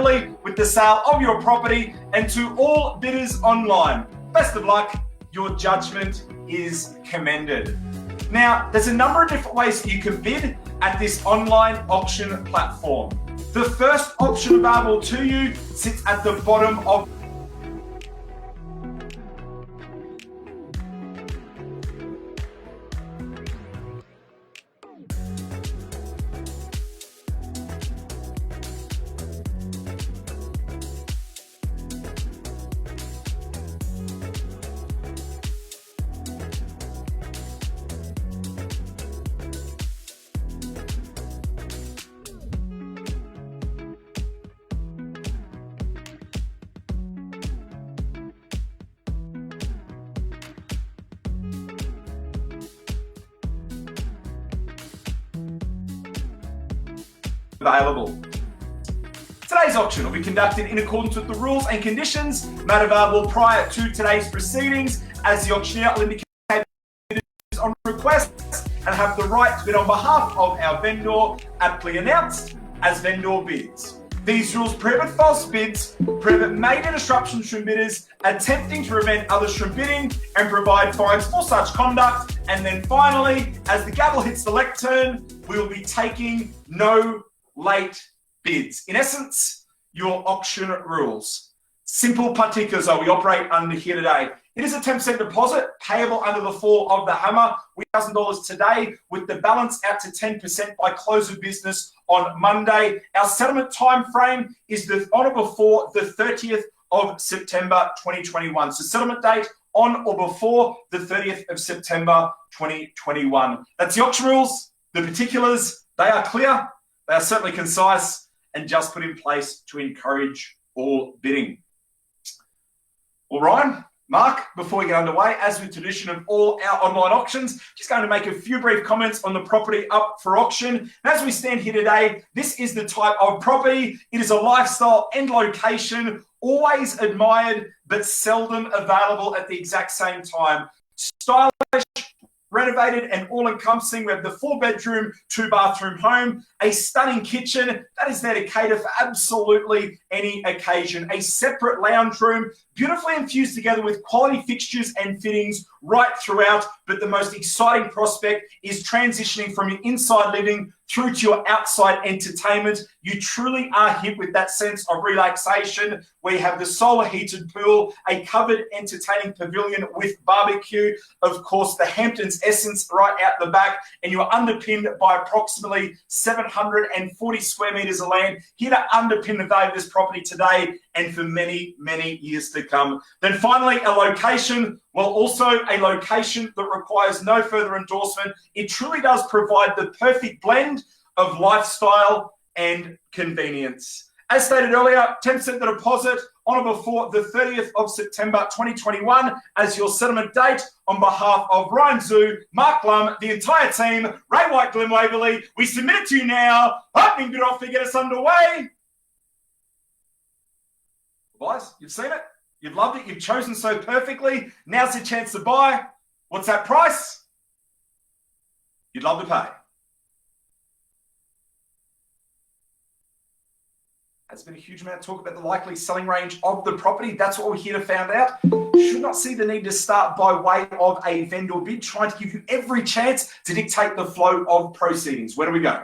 Waverley with the sale of your property, and to all bidders online, best of luck. Your judgment is commended. Now, there's a number of different ways that you can bid at this online auction platform. The first option available to you sits at the bottom of available. Today's auction will be conducted in accordance with the rules and conditions made available prior to today's proceedings, as the auctioneer will indicate bidders on request and have the right to bid on behalf of our vendor, aptly announced as vendor bids. These rules prohibit false bids, prohibit major disruptions from bidders, attempting to prevent others from bidding, and provide fines for such conduct. And then finally, as the gavel hits the lectern, we will be taking no late bids. In essence, your auction rules. Simple particulars are we operate under here today. It is a 10% deposit payable under the fall of the hammer, $1,000 today, with the balance out to 10% by close of business on Monday. Our settlement time frame is on or before the 30th of September 2021. So settlement date on or before the 30th of September 2021. That's the auction rules. The particulars, they are clear. They are certainly concise and just put in place to encourage all bidding. Well, Ryan, Mark, before we get underway, as with tradition of all our online auctions, just going to make a few brief comments on the property up for auction. And as we stand here today, this is the type of property. It is a lifestyle and location, always admired, but seldom available at the exact same time. Stylish, renovated and all-encompassing. We have the 4-bedroom, 2-bathroom home, a stunning kitchen that is there to cater for absolutely any occasion, a separate lounge room, beautifully infused together with quality fixtures and fittings right throughout. But the most exciting prospect is transitioning from your inside living through to your outside entertainment. You truly are hit with that sense of relaxation, where you have the solar heated pool, a covered entertaining pavilion with barbecue, of course the Hamptons Essence right out the back, and you are underpinned by approximately 740 square meters of land, here to underpin the value of this property today and for many, many years to come. Then finally, a location, well, also a location that requires no further endorsement. It truly does provide the perfect blend of lifestyle and convenience. As stated earlier, 10% the deposit on or before the 30th of September 2021 as your settlement date. On behalf of Ryan Zhu, Marc Lum, the entire team, Ray White, Glen Waverley, we submit it to you now. Opening bid offer to get us underway. Guys, you've seen it. You've loved it. You've chosen so perfectly. Now's your chance to buy. What's that price? You'd love to pay. There's been a huge amount of talk about the likely selling range of the property. That's what we're here to find out. Should not see the need to start by way of a vendor bid, trying to give you every chance to dictate the flow of proceedings. Where do we go?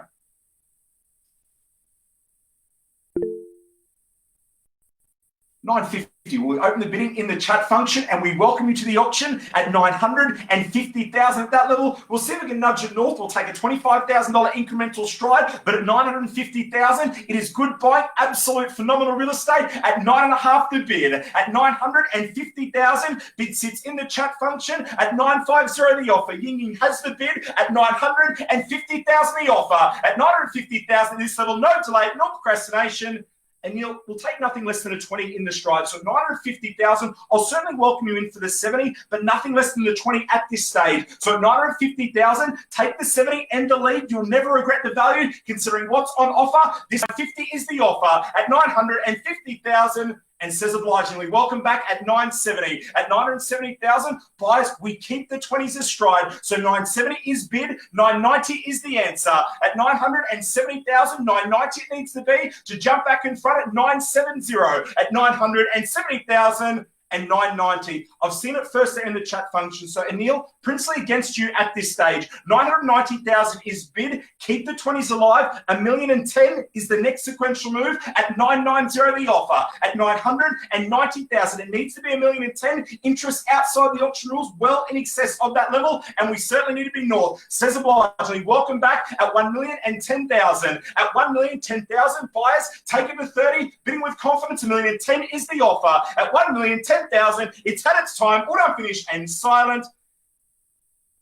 $950. We'll open the bidding in the chat function, and we welcome you to the auction at $950,000. At that level, we'll see if we can nudge it north. We'll take a $25,000 incremental stride, but at $950,000, it is good buying, absolute phenomenal real estate at $9.5 the bid. At $950,000, bid sits in the chat function at $950 the offer. Ying Ying has the bid at $950,000 the offer. At $950,000 this level, no delay, no procrastination. And we'll take nothing less than a 20 in the stride. So at $950,000, I'll certainly welcome you in for the 70, but nothing less than the 20 at this stage. So at $950,000, take the 70 and the lead. You'll never regret the value considering what's on offer. This 50 is the offer. At $950,000, and says obligingly, welcome back at 970. At 970,000, buyers, we keep the 20s astride. So 970 is bid, 990 is the answer. At 970,000, 990 it needs to be to jump back in front at 970. At 970,000 and 990. I've seen it first in the chat function. So Anil, Princely against you at this stage. 990,000 is bid. Keep the 20s alive. 1,010,000 is the next sequential move. At 990 the offer. At 990,000, it needs to be 1,010,000. Interest outside the auction rules, well in excess of that level, and we certainly need to be north. Says obligingly, welcome back at 1,010,000. At 1,010,000, buyers take it to 30. Bidding with confidence, 1,010,000 is the offer. At 1,010,000, it's had its time. Auto finish and silent.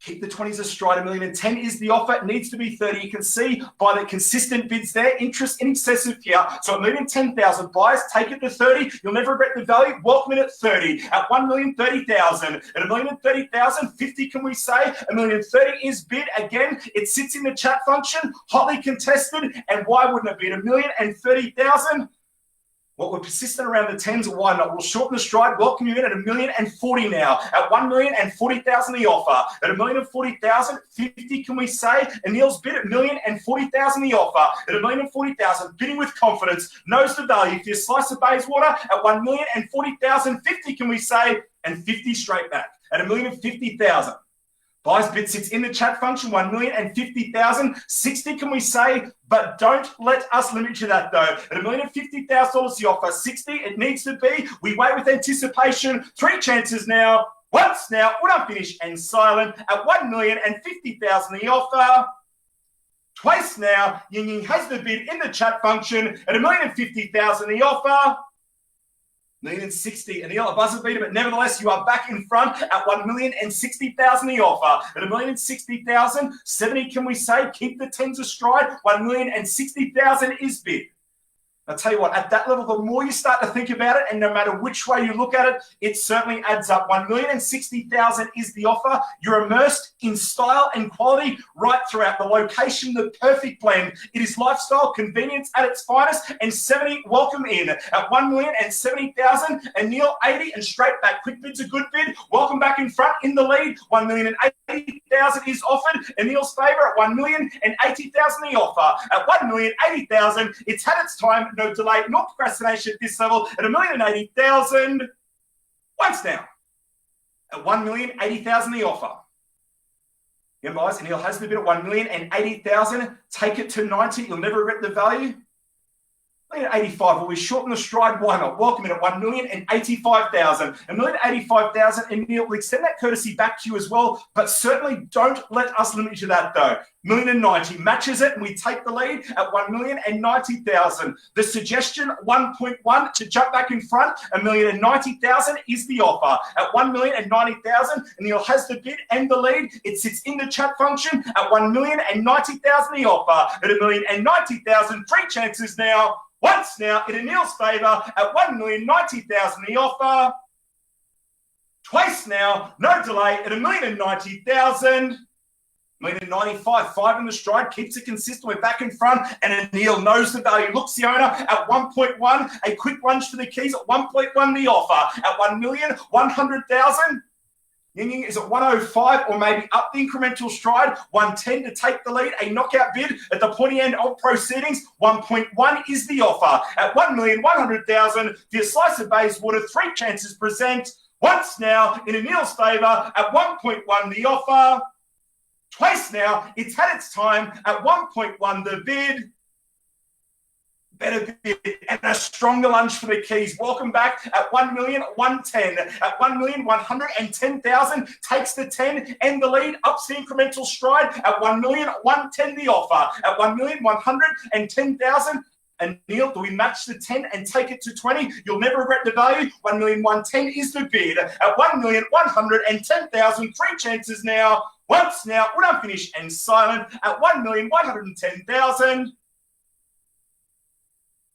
Keep the 20s astride. 1,010,000 is the offer. It needs to be 30. You can see by the consistent bids there, interest in excess of here. So 1,010,000 buyers, take it to 30. You'll never regret the value. Welcome in at 30. At 1,030,000. At 1,030,000, 50 can we say? 1,030,000 is bid. Again, it sits in the chat function, hotly contested. And why wouldn't it be? At 1,030,000. Well, we're persistent around the 10s, why not? We'll shorten the stride, welcome you in at 1,040,000 now. At 1,040,000 the offer. At 1,040,000, 50 can we say? Anil's bid at 1,040,000 the offer. At 1,040,000, bidding with confidence, knows the value. For your slice of Bayswater, at 1,040,000, 50 can we say? And 50 straight back. At 1,050,000. Buyers bid sits in the chat function, 1,050,000. 60 can we say, but don't let us limit you that though. At $1,050,000 the offer, 60 it needs to be. We wait with anticipation. 3 chances now. Once now, auto finish and silent. At 1,050,000 the offer. Twice now, Ying Ying has the bid in the chat function. At 1,050,000 the offer. 1,060,000 and the other buzzer beater, but nevertheless, you are back in front at 1,060,000 the offer. At 1,060,000, 70 can we say? Keep the 10s astride. 1,060,000 is bid. I'll tell you what, at that level, the more you start to think about it, and no matter which way you look at it, it certainly adds up. 1,060,000 is the offer. You're immersed in style and quality right throughout. The location, the perfect blend. It is lifestyle, convenience at its finest, and 70, welcome in. At 1,070,000, and Neil 80, and straight back. Quick bid's a good bid. Welcome back in front in the lead. 1,080,000 is offered. In Neil's favour at 1,080,000 the offer. At 1,080,000, it's had its time. No delay, no procrastination at this level. At 1,080,000, once now. At 1,080,000 the offer. Yeah, guys, and Neil has the bid at 1,080,000. Take it to 90. You'll never regret the value. 1,085. Well, we shorten the stride. Why not? Welcome in at 1,085,000. 1,085,000, and Neil will extend that courtesy back to you as well. But certainly don't let us limit you to that, though. 1,090 matches it, and we take the lead at 1,090,000. The suggestion 1.1 to jump back in front. 1,090,000 is the offer at 1,090,000, and Neil has the bid and the lead. It sits in the chat function at 1,090,000 the offer at 1,090,000. 3 chances now. Once now in Anil's favour at 1,090,000 the offer. Twice now, no delay at 1,090,000. 1,095, 5 in the stride, keeps it consistent. We're back in front, and Anil knows the value. Looks the owner at 1.1. A quick lunge for the keys at 1.1 the offer at 1,100,000. Ying Ying is at 105, or maybe up the incremental stride. 110 to take the lead. A knockout bid at the pointy end of proceedings. 1.1 is the offer at 1,100,000. For your slice of Bayswater, 3 chances present. Once now in Anil's favour at 1.1 the offer. Twice now, it's had its time at 1.1 the bid. Better bid and a stronger lunge for the keys. Welcome back at 1,110,000. At 1,110,000, takes the 10 and the lead, ups the incremental stride at 1,110,000 the offer. At 1,110,000. And Neil, do we match the 10 and take it to 20? You'll never regret the value. 1,110,000 is the bid. At 1,110,000, 3 chances now. Once now, when I'm finished and silent at 1,110,000.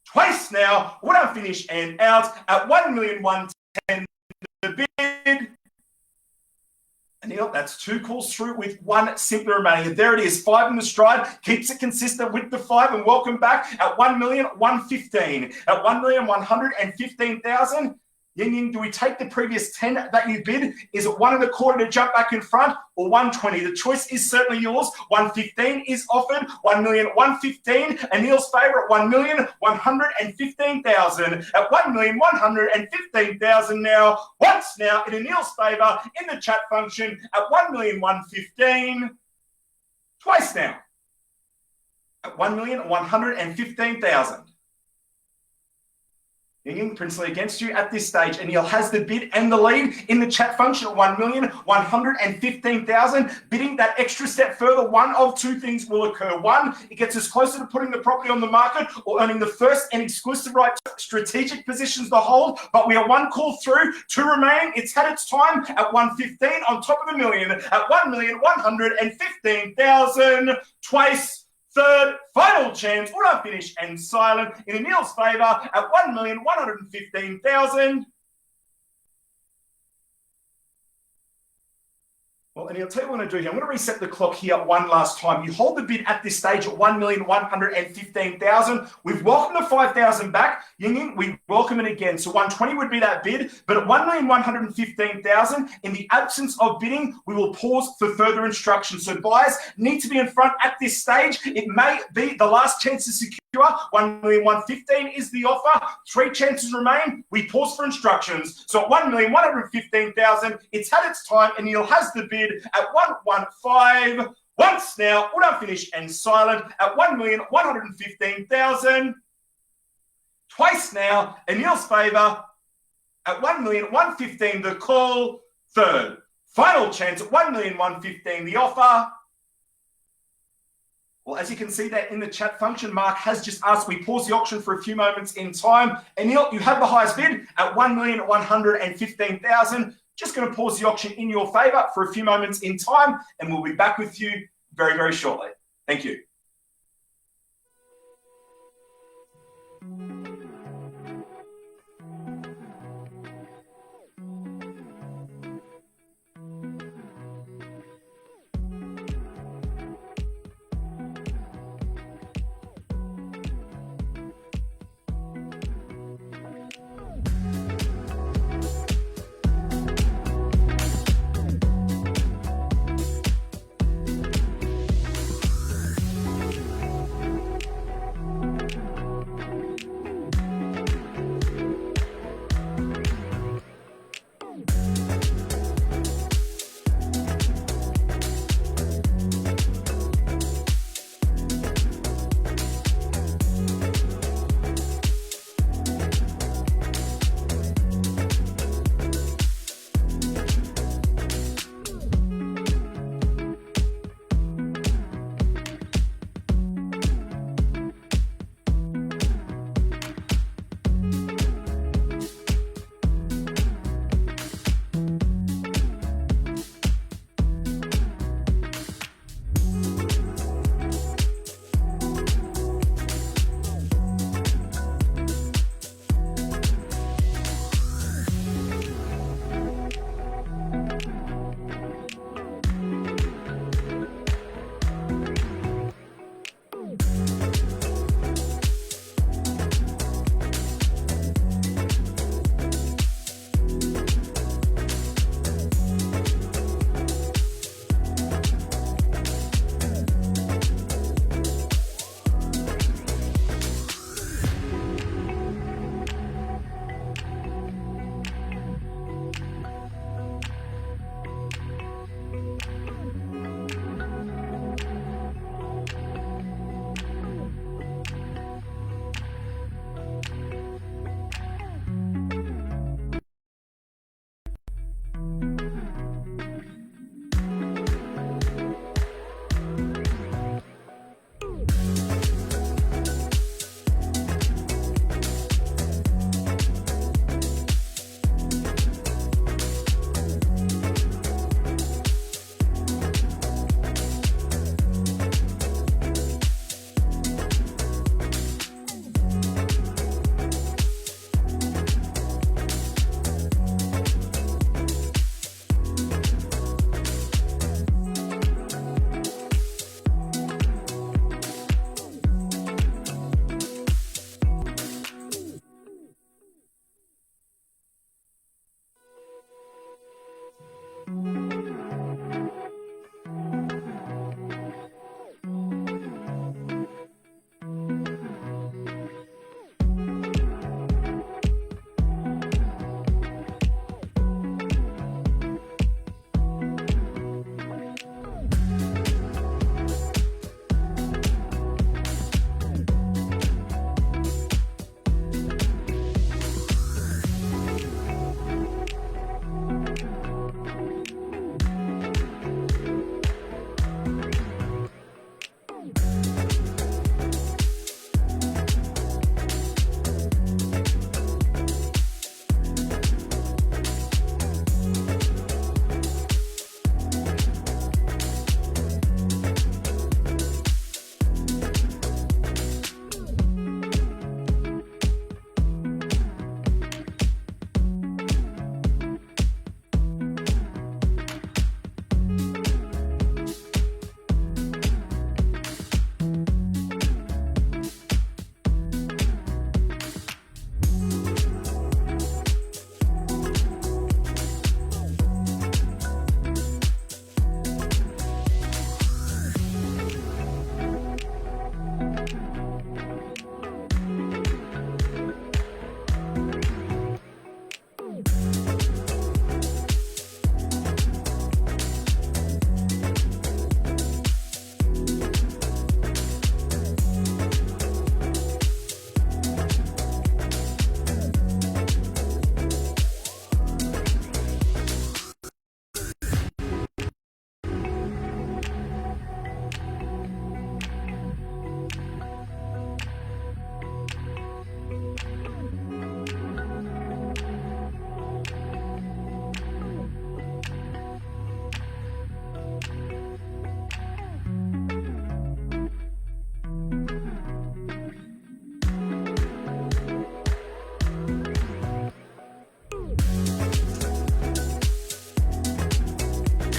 Twice now, when I'm finished and out at 1,110,000 the bid. Anil, that's 2 calls through with 1 simply remaining. And there it is, 5 in the stride, keeps it consistent with the 5, and welcome back at 1,115,000. At 1,115,000. Ying Ying, do we take the previous 10 that you bid? Is it 1 1/4 to jump back in front, or 120? The choice is certainly yours. 115 is offered. 1,115,000. Anil's favourite, 1,115,000. At 1,115,000 now. Once now in Anil's favour in the chat function at 1,115,000. Twice now at 1,115,000. Ying Ying, Princely against you at this stage. Anil has the bid and the lead in the chat function at 1,115,000. Bidding that extra step further, one of 2 things will occur. 1, it gets us closer to putting the property on the market or earning the first and exclusive right to strategic positions to hold. But we are 1 call through, 2 remaining. It's had its time at 115 on top of the million at 1,115,000. Twice. Third, final chance, would I finish and silent in Anil's favour at 1,115,000. Well, Anil, I'll tell you what I'm going to do here. I'm going to reset the clock here one last time. You hold the bid at this stage at 1,115,000. We've welcomed the 5,000 back. Ying Ying, we welcome it again. So 120 would be that bid, but at 1,115,000, in the absence of bidding, we will pause for further instructions. So buyers need to be in front at this stage. It may be the last chance to secure. 1,115,000 is the offer. 3 chances remain. We pause for instructions. So at 1,115,000, it's had its time, and Anil has the bid at 115. Once now, would I finish and silent at 1,115,000. Twice now, Anil's favour at 1,115,000. The call. Third, final chance at 1,115,000. The offer. Well, as you can see there in the chat function, Mark has just asked we pause the auction for a few moments in time. Anil, you have the highest bid at 1,115,000. Just going to pause the auction in your favour for a few moments in time, and we'll be back with you very, very shortly. Thank you.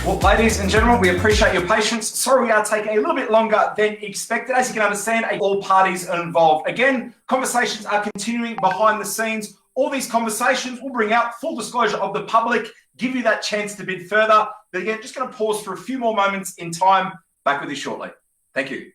Well, ladies and gentlemen, we appreciate your patience. Sorry we are taking a little bit longer than expected. As you can understand, all parties are involved. Again, conversations are continuing behind the scenes. All these conversations will bring out full disclosure of the public, give you that chance to bid further. But again, just going to pause for a few more moments in time. Back with you shortly. Thank you.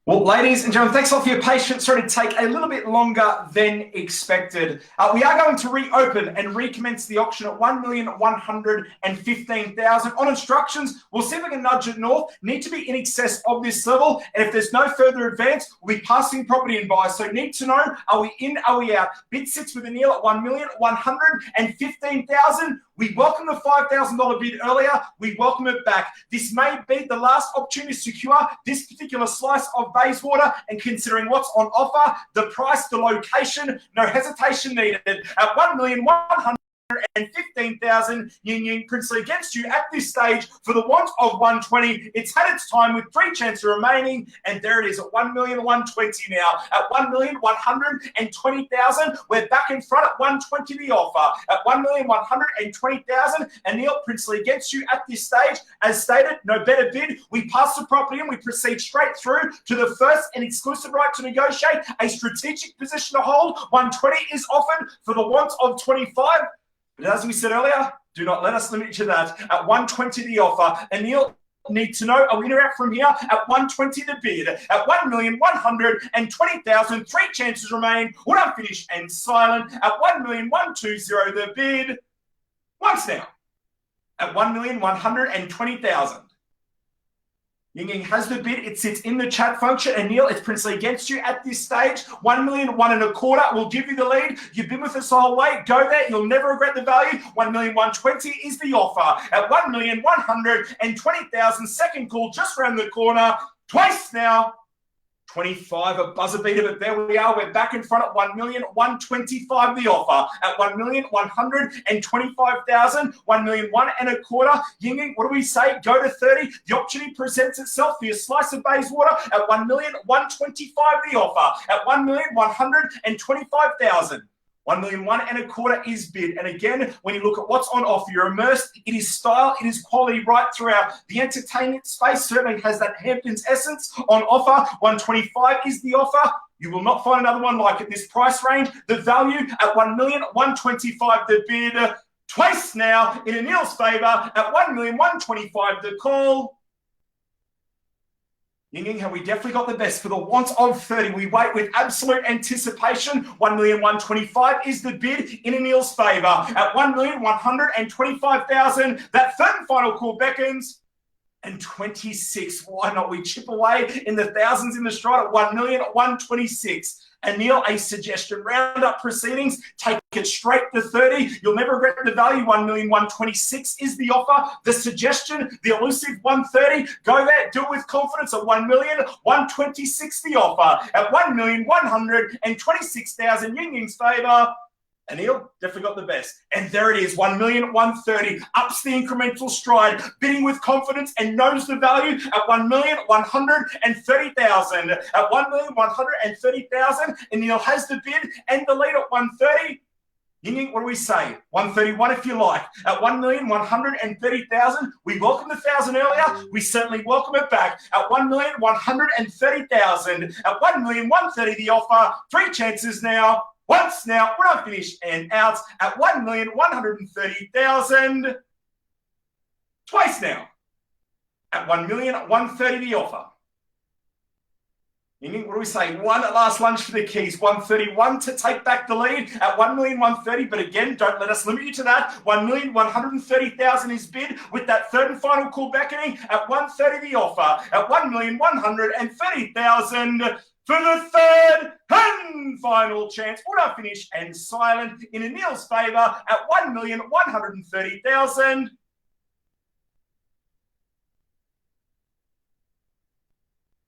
Well, ladies and gentlemen, thanks a lot for your patience. Sorry to take a little bit longer than expected. We are going to reopen and recommence the auction at $1,115,000. On instructions, we'll see if we can nudge it north. Need to be in excess of this level. And if there's no further advance, we'll be passing property and buy. So need to know, are we in, are we out? Bid sits with a Neil at $1,115,000. We welcome the $5,000 bid earlier. We welcome it back. This may be the last opportunity to secure this particular slice of Bayswater, and considering what's on offer, the price, the location, no hesitation needed. At $1,115,000, Ying Ying Princely against you at this stage for the want of 120. It's had its time with 3 chances remaining, and there it is at $1,120,000 now. At $1,120,000, we're back in front at 120 the offer. At $1,120,000, Anil Princely against you at this stage. As stated, no better bid. We pass the property and we proceed straight through to the first and exclusive right to negotiate. A strategic position to hold. 120 is offered for the want of 25. But as we said earlier, do not let us limit you to that. At 120 the offer. Anil need to know, are we in or out from here? At 120 the bid. At $1,120,000, 3 chances remain. We're unfinished and silent. At $1,120,000 the bid. Once now. At $1,120,000. Ying Ying has the bid. It sits in the chat function. And Neil, it's Princely against you at this stage. $1,125,000 will give you the lead. You've been with us the whole way. Go there. You'll never regret the value. $1,120,000 is the offer. At $1,120,000, second call just around the corner. Twice now. 25, a buzzer beater, but there we are. We're back in front at $1,125,000 the offer. At $1,125,000, $1,125,000. Ying Ying, what do we say? Go to 30. The opportunity presents itself for your slice of Bayswater at $1,125,000 the offer. At $1,125,000. $1,125,000 is bid. And again, when you look at what's on offer, you're immersed. It is style, it is quality right throughout. The entertainment space certainly has that Hamptons essence on offer. $125,000 is the offer. You will not find another one like it. This price range, the value at $1,125,000 the bid. Twice now in Anil's favour at $1,125,000 the call. Ying Ying, have we definitely got the best for the want of 30? We wait with absolute anticipation. $1,125,000 is the bid in Anil's favour. At $1,125,000, that third and final call beckons. And 26, why not? We chip away in the thousands in the stride at $1,126,000. Anil, a suggestion. Round up proceedings. Take it straight to 30. You'll never regret the value. $1,126,000 is the offer. The suggestion, the elusive 130. Go there. Do it with confidence at $1,126,000 the offer. At $1,126,000, Ying Ying's favour. Anil definitely got the best. And there it is, $1,130,000. Ups the incremental stride, bidding with confidence and knows the value at $1,130,000. At $1,130,000, Anil has the bid and the lead at $130,000. Ying Ying, what do we say? $131 if you like. At $1,130,000, we welcomed the 1,000 earlier. We certainly welcome it back. At $1,130,000. At $1,130,000 the offer. 3 chances now. Once now, we're not finished and out at $1,130,000. Twice now at $1,130,000 the offer. Ying Ying, what do we say? One last lunge for the keys. $131 to take back the lead at $1,130,000. But again, don't let us limit you to that. $1,130,000 is bid with that third and final call beckoning at $130,000 the offer. At $1,130,000. For the third and final chance, would I finish and silent in Anil's favour at $1,130,000.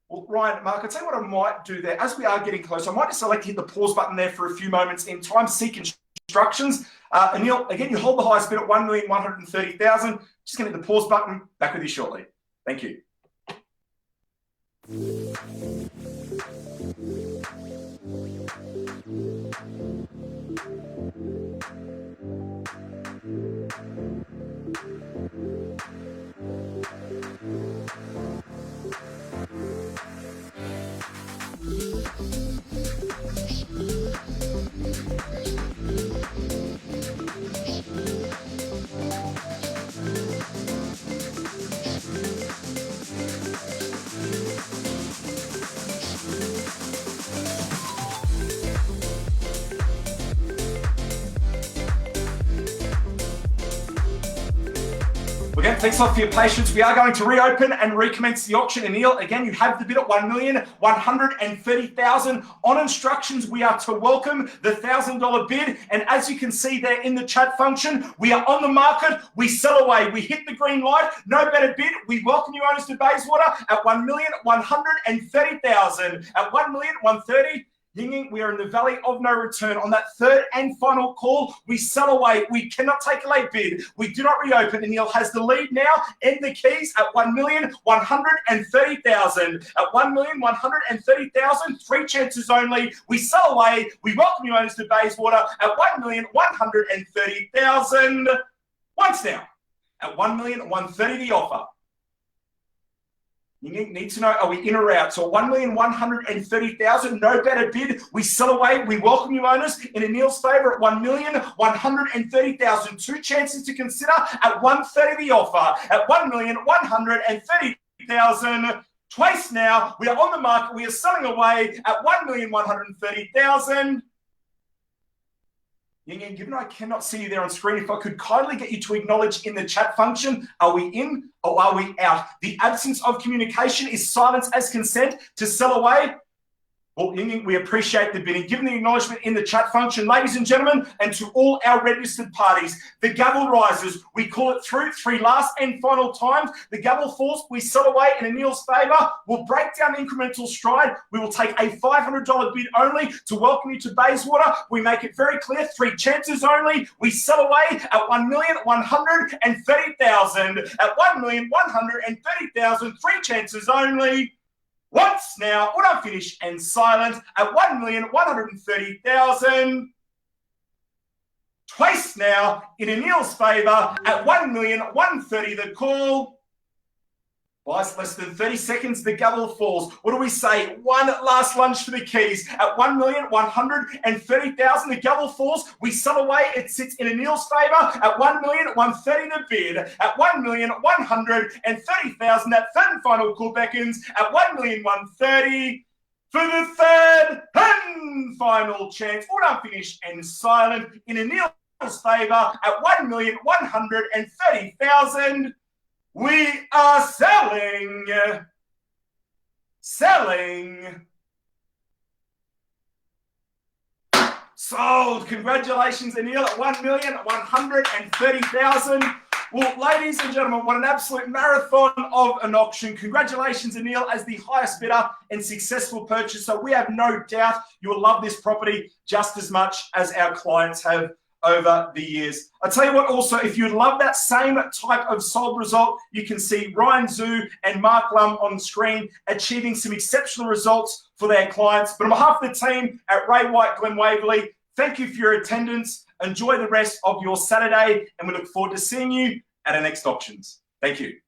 Well, Ryan, Mark, I'll tell you what I might do there. As we are getting close, I might just select hit the pause button there for a few moments in time to seek instructions. Anil, again, you hold the highest bid at $1,130,000. Just going to hit the pause button. Back with you shortly. Thank you. thanks a lot for your patience. We are going to reopen and recommence the auction. Anil, again, you have the bid at 1,130,000. On instructions, we are to welcome the $1,000 bid. And as you can see there in the chat function, we are on the market. We sell away. We hit the green light. No better bid. We welcome you owners to Bayswater at 1,130,000. At 1,130,000. Yinging, we are in the valley of no return. On that third and final call, we sell away. We cannot take a late bid. We do not reopen. And Neil has the lead now in the keys at 1,130,000. At 1,130,000, 3 chances only. We sell away. We welcome you owners to Bayswater at 1,130,000. Once now, at 1,130,000 the offer. You need to know, are we in or out? So 1,130,000, no better bid. We sell away. We welcome you owners in Anil's favour at 1,130,000. 2 chances to consider at 130 the offer. At 1,130,000. Twice now. We are on the market. We are selling away at 1,130,000. Given I cannot see you there on screen, if I could kindly get you to acknowledge in the chat function, are we in or are we out? The absence of communication is silence as consent to sell away. Well, we appreciate the bidding. Given the acknowledgement in the chat function, ladies and gentlemen, and to all our registered parties, the gavel rises. We call it through 3 last and final times. The gavel falls. We sell away in Anil's favour. We'll break down incremental stride. We will take a $500 bid only to welcome you to Bayswater. We make it very clear, 3 chances only. We sell away at 1,130,000. At 1,130,000, 3 chances only. Once now, when I'm finished and silent at 1,130,000. Twice now in Anil's favour at 1,130,000 the call. Buys less than 30 seconds, the gavel falls. What do we say? One last lunge for the keys. At 1,130,000, the gavel falls. We sell away. It sits in Anil's favour at 1,130,000 the bid. At 1,130,000, that third and final call beckons at 1,130,000 for the third and final chance. All done, finished and silent in Anil's favour at 1,130,000. We are selling. Sold. Congratulations, Anil, at 1,130,000. Well, ladies and gentlemen, what an absolute marathon of an auction. Congratulations, Anil, as the highest bidder and successful purchaser. We have no doubt you will love this property just as much as our clients have over the years. I tell you what, also, if you'd love that same type of sold result, you can see Ryan Zhu and Marc Lum on the screen achieving some exceptional results for their clients. But on behalf of the team at Ray White, Glen, Waverley, thank you for your attendance. Enjoy the rest of your Saturday, and we look forward to seeing you at our next auctions. Thank you.